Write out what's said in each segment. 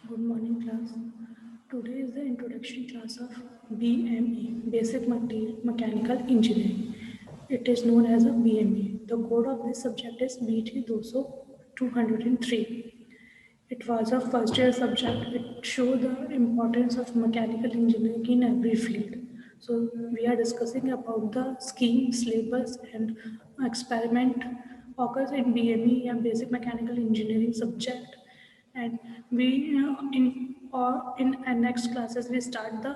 Good morning, class. Today is the introduction class of BME, Basic Mechanical Engineering. It is known as a BME. The code of this subject is BT 203. It was a first year subject. It showed the importance of mechanical engineering in every field. So we are discussing about the scheme, syllabus and experiment occurs in BME and Basic Mechanical Engineering subject. And we in our next classes we start the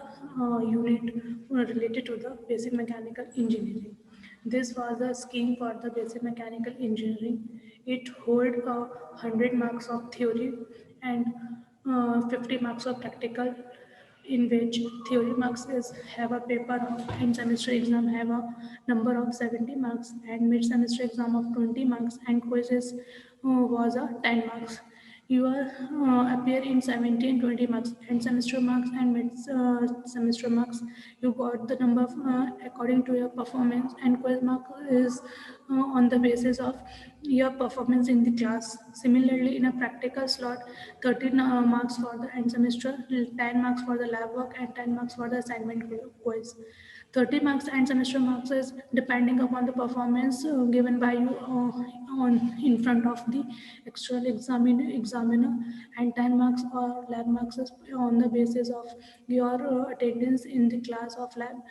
unit related to the basic mechanical engineering. This was the scheme for the basic mechanical engineering. It hold 100 marks of theory and 50 marks of practical, in which theory marks is have a paper of end semester exam have a number of 70 marks and mid semester exam of 20 marks and quizzes was a 10 marks. You are appear in 70 and 20 marks end semester marks and mid semester marks. You got the number according to your performance, and quiz mark is on the basis of your performance in the class. Similarly, in a practical slot, 13 marks for the end semester, 10 marks for the lab work, and 10 marks for the assignment quiz. 30 marks and semester marks is depending upon the performance given by you on in front of the external examiner, and 10 marks or lab marks is on the basis of your attendance in the class of lab,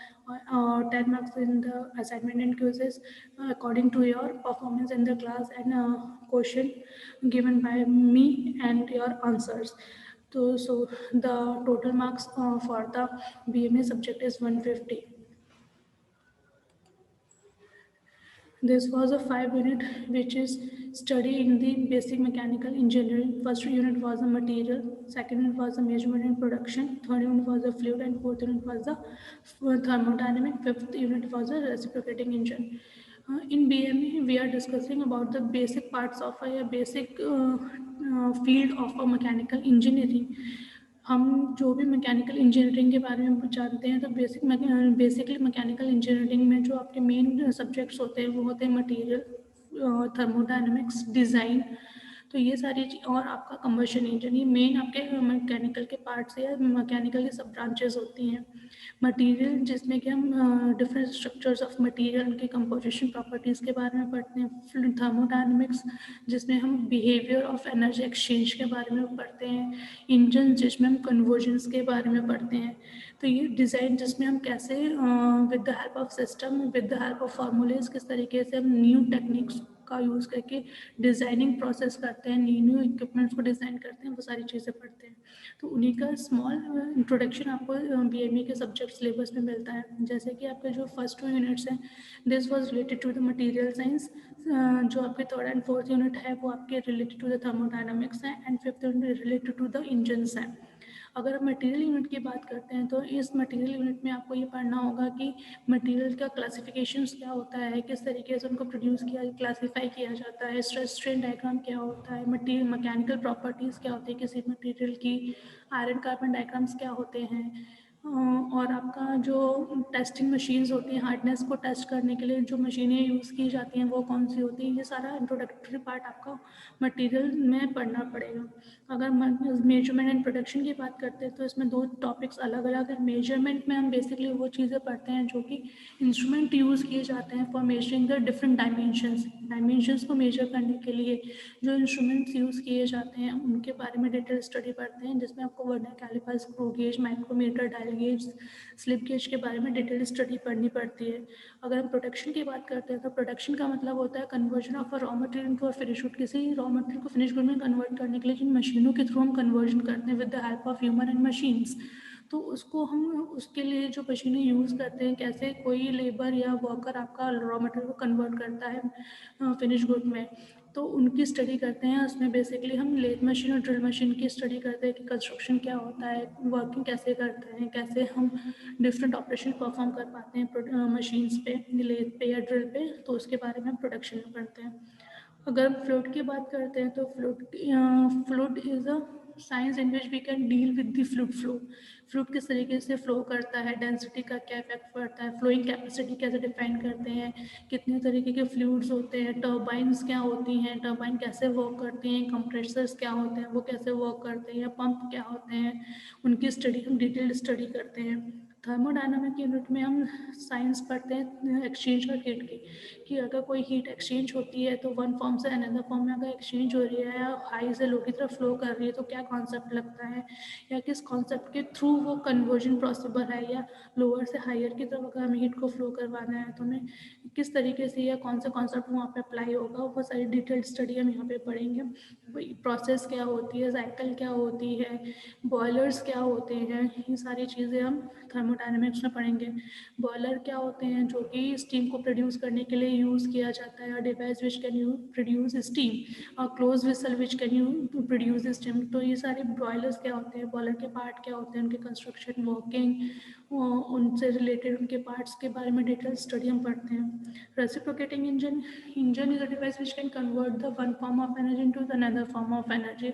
10 marks in the assignment and quizzes according to your performance in the class, and question given by me and your answers. So the total marks for the BMA subject is 150. This was a 5 unit which is study in the basic mechanical engineering. First unit was the material, second unit was the measurement and production, third unit was the fluid, and fourth unit was the thermodynamic, fifth unit was the reciprocating engine. In BME, we are discussing about the basic parts of a basic field of a mechanical engineering. हम जो भी mechanical engineering के बारे में जानते हैं, तो basically mechanical engineering में जो आपके मेन सब्जेक्ट्स होते हैं वो होते हैं मटेरियल, थर्मोडायनेमिक्स, डिज़ाइन। तो ये सारी और आपका कंबशन इंजन, ये मेन आपके मैकेनिकल के पार्ट्स या मैकेनिकल की सब ब्रांचेस होती हैं। मटेरियल जिसमें कि हम डिफरेंट स्ट्रक्चर्स ऑफ मटेरियल, उनके कंपोजिशन प्रॉपर्टीज़ के बारे में पढ़ते हैं। थर्मोडायनेमिक्स जिसमें हम बिहेवियर ऑफ एनर्जी एक्सचेंज के बारे में पढ़ते हैं। इंजन जिसमें हम कन्वर्जन्स के बारे में पढ़ते हैं। तो ये डिज़ाइन जिसमें हम कैसे with the help of system, with the help of फार्मूलेज किस तरीके से हम न्यू टेक्निक्स का यूज़ करके डिज़ाइनिंग प्रोसेस करते हैं, न्यू इक्विपमेंट्स को डिज़ाइन करते हैं, वो सारी चीज़ें पढ़ते हैं। तो उन्हीं का स्मॉल इंट्रोडक्शन आपको BME के सब्जेक्ट सिलेबस में मिलता है। जैसे कि आपके जो फर्स्ट 2 यूनिट्स हैं, this was related to the material science. जो आपके थर्ड एंड फोर्थ यूनिट है वो आपके रिलेटेड टू द थर्मोडायनामिक्स है, and fifth unit related to the engines हैं। अगर हम मटेरियल यूनिट की बात करते हैं, तो इस मटेरियल यूनिट में आपको ये पढ़ना होगा कि मटेरियल का क्लासिफिकेशंस क्या होता है, किस तरीके से उनको प्रोड्यूस किया क्लासीफाई किया जाता है, स्ट्रेस स्ट्रेन डायग्राम क्या होता है, मटेरियल मैकेनिकल प्रॉपर्टीज़ क्या होती है किसी मटेरियल की, आयरन कार्बन डायग्राम्स क्या होते हैं, और आपका जो टेस्टिंग मशीन्स होती हैं हार्डनेस को टेस्ट करने के लिए जो मशीनें यूज़ की जाती हैं वो कौन सी होती हैं, ये सारा इंट्रोडक्टरी पार्ट आपका मटेरियल में पढ़ना पड़ेगा। अगर मेजरमेंट एंड प्रोडक्शन की बात करते हैं, तो इसमें 2 टॉपिक्स अलग अलग हैं। मेजरमेंट में हम बेसिकली वो चीज़ें पढ़ते हैं जो कि इंस्ट्रूमेंट यूज़ किए जाते हैं for measuring the different dimensions को मेजर करने के लिए जो इंस्ट्रूमेंट्स यूज़ किए जाते हैं उनके बारे में डिटेल स्टडी पढ़ते हैं, जिसमें आपको vernier calliper, screw gauge, micrometer, dial gauge, slip gauge के बारे में डिटेल स्टडी पढ़नी पड़ती है। अगर हम प्रोडक्शन की बात करते हैं, तो प्रोडक्शन का मतलब होता है conversion of a raw material to a finish good. किसी रॉ मटेरियल को फिनिश गुड में कन्वर्ट करने के लिए जिन मशीनों के थ्रू हम कन्वर्जन करते हैं with the help of human and machines, तो उसको हम उसके लिए जो मशीनें यूज़ करते हैं, कैसे कोई लेबर या वर्कर आपका रॉ मटेरियल को कन्वर्ट करता है फिनिश गुड में, तो उनकी स्टडी करते हैं। उसमें बेसिकली हम लेथ मशीन और ड्रिल मशीन की स्टडी करते हैं कि कंस्ट्रक्शन क्या होता है, वर्किंग कैसे करते हैं, कैसे हम डिफरेंट ऑपरेशन परफॉर्म कर पाते हैं मशीन्स पे, लेथ पे या ड्रिल पे, तो उसके बारे में हम प्रोडक्शन में पढ़ते हैं। अगर हम फ्लूइड की बात करते हैं, तो fluid is a science in which we can deal with the fluid flow. Fluid किस तरीके से फ्लो करता है, डेंसिटी का क्या इफेक्ट पड़ता है, फ्लोइंग कैपेसिटी कैसे डिफाइन करते हैं, कितने तरीके के फ्लूइड्स होते हैं, टर्बाइंस क्या होती हैं, टर्बाइन कैसे वर्क करती हैं, कंप्रेसर्स क्या होते हैं वो कैसे वर्क करते हैं, पंप क्या होते हैं, उनकी स्टडी हम डिटेल्ड स्टडी करते हैं। थर्मोडायनामिक यूनिट में हम साइंस पढ़ते हैं एक्सचेंज ऑफ हीट की, कि अगर कोई हीट एक्सचेंज होती है तो वन फॉर्म से अनदर फॉर्म में अगर एक्सचेंज हो रही है या हाई से लो की तरफ फ्लो कर रही है तो क्या कॉन्सेप्ट लगता है, या किस कॉन्सेप्ट के थ्रू वो कन्वर्जन पॉसिबल है, या लोअर से हायर की तरफ अगर हमें हीट को फ्लो करवाना है तो हमें किस तरीके से या कौन सा कॉन्सेप्ट वहाँ पे अप्लाई होगा, वो सारी डिटेल्ड स्टडी हम यहाँ पे पढ़ेंगे। प्रोसेस क्या होती है, साइकिल क्या होती है, बॉयलर्स क्या होते हैं, ये सारी चीज़ें हम थर्मोडायनेमिक्स में पढ़ेंगे। बॉयलर क्या होते हैं, जो कि स्टीम को प्रोड्यूस करने के लिए यूज़ किया जाता है, device which can you produce steam, और close vessel which can you produce steam. तो ये सारे बॉयलर्स क्या होते हैं, बॉयलर के पार्ट क्या होते हैं, उनके कंस्ट्रक्शन, वर्किंग, उनसे रिलेटेड उनके पार्ट्स के बारे में डिटेल स्टडी हम पढ़ते हैं। Reciprocating engine, engine is a device which can convert the one form of energy into the another form of energy.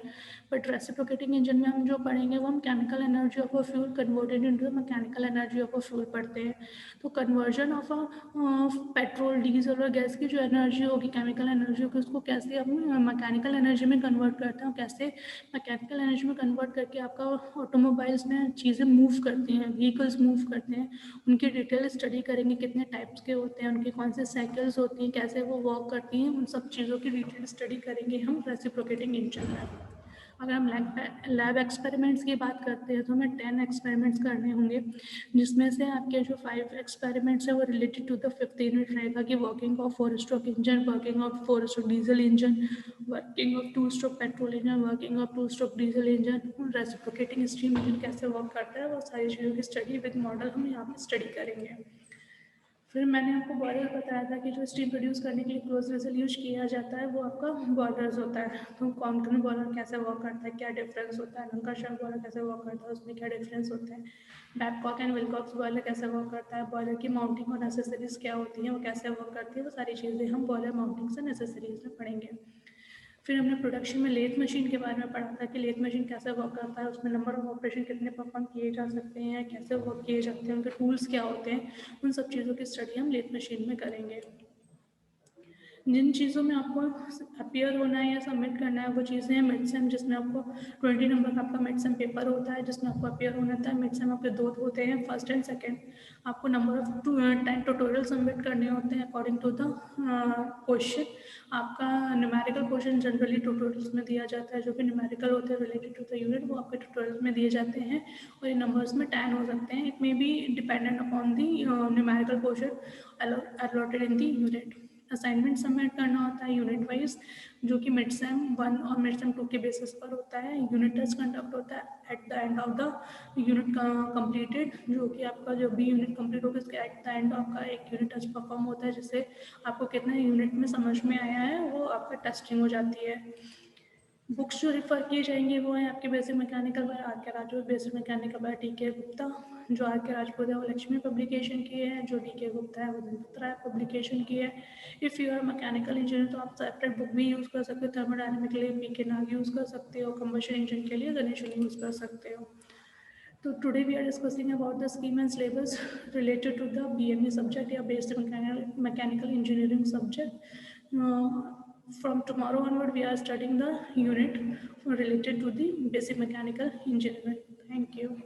But reciprocating engine में हम जो पढ़ेंगे वो हम chemical energy of a fuel converted into mechanical energy of a fuel पढ़ते हैं। तो conversion of a petrol, diesel और गैस की जो एनर्जी होगी, केमिकल एनर्जी होगी, उसको कैसे हम मैकेनिकल एनर्जी में कन्वर्ट करते हैं, कैसे मैकेनिकल एनर्जी में कन्वर्ट करके आपका ऑटोमोबाइल्स में चीज़ें मूव करती हैं, व्हीकल्स मूव करते हैं, उनकी डिटेल स्टडी करेंगे, कितने टाइप्स के होते हैं, उनकी कौन से साइकिल्स होती हैं, कैसे वो वर्क करती हैं, उन सब चीज़ों की डिटेल स्टडी करेंगे हम रेसिप्रोकेटिंग इंजन में। अगर हम लैब एक्सपेरिमेंट्स की बात करते हैं तो हमें 10 एक्सपेरिमेंट्स करने होंगे, जिसमें से आपके जो 5 एक्सपेरिमेंट्स हैं वो related to the 5th unit रहेगा, कि working of 4 stroke engine, working of 4 stroke diesel engine, working of 2 stroke petrol engine, working of 2 stroke diesel engine, reciprocating steam engine कैसे वर्क करता है, वो सारी चीज़ों की स्टडी विद मॉडल हम यहाँ पर स्टडी करेंगे। फिर मैंने आपको बॉयलर बताया था कि जो स्टीम प्रोड्यूस करने के लिए क्लोज वेसल यूज किया जाता है वो आपका बॉयलर्स होता है। तो कॉम्पटन बॉयलर कैसे वर्क करता है, क्या डिफरेंस होता है, लंकाशायर बॉयलर कैसे वर्क करता है, उसमें क्या डिफरेंस होता है, बैबकॉक एंड विलकॉक्स बॉयलर कैसे वर्क करता है, बॉयलर की माउंटिंग और नेसेसरीज क्या होती हैं, वो कैसे वर्क करती है, वो सारी चीज़ें हम बॉयलर माउंटिंग से नेसेसरीज में पढ़ेंगे। फिर हमने प्रोडक्शन में लेथ मशीन के बारे में पढ़ा था कि लेथ मशीन कैसे वर्क करता है, उसमें नंबर ऑफ ऑपरेशन कितने परफॉर्म किए जा सकते हैं, कैसे वर्क किए जाते हैं, उनके टूल्स क्या होते हैं, उन सब चीज़ों की स्टडी हम लेथ मशीन में करेंगे। जिन चीज़ों में आपको अपीयर होना है या सबमिट करना है वो चीज़ें हैं मिड सेम, जिसमें आपको 20 नंबर का आपका मिड सेम पेपर होता है, जिसमें आपको अपीयर होना था। मिड सेम आपके 2 होते हैं, फर्स्ट एंड सेकंड। आपको नंबर ऑफ 10 ट्यूटोरियल सबमिट करने होते हैं अकॉर्डिंग टू द क्वेश्चन। आपका न्यूमेरिकल क्वेश्चन जनरली ट्यूटोरियल्स में दिया जाता है, जो कि न्यूमेरिकल होते हैं रिलेटेड टू द यूनिट, वो आपके ट्यूटोरियल्स में दिए जाते हैं, और ये नंबर्स में 10 हो सकते हैं। It may be dependent upon the numerical question allotted in the unit. Assignment submit करना होता है यूनिट वाइज, जो कि मिड सेम 1 और मिड सेम 2 के बेसिस पर होता है। यूनिट टेस्ट कंडक्ट होता है at the end of the unit completed, जो कि आपका जो भी यूनिट कंप्लीट होगा इसके एट द एंड आपका एक यूनिट टेस्ट परफॉर्म होता है, जिससे आपको कितना यूनिट में समझ में आया है वो आपका टेस्टिंग हो जाती है। बुक्स जो रेफर की जाएंगी वो है आपके basic mechanical by R K Rajput, basic mechanical by T K Gupta. जो आर के राजपूत है वो लक्ष्मी पब्लिकेशन की है, जो डी के गुप्ता है वो दंपत राय पब्लिकेशन की है। If you are mechanical engineer तो आप सेपरेट बुक भी यूज़ कर सकते हो, थर्मोडायनेमिक के लिए पी के नाग यूज़ कर सकते हो, कंबशन इंजन के लिए गणेश यूज़ कर सकते हो। तो today we are discussing about the scheme and syllabus related to the BME subject या basic mechanical engineering subject. From tomorrow onward, we are studying the unit related to the basic mechanical engineering. Thank you.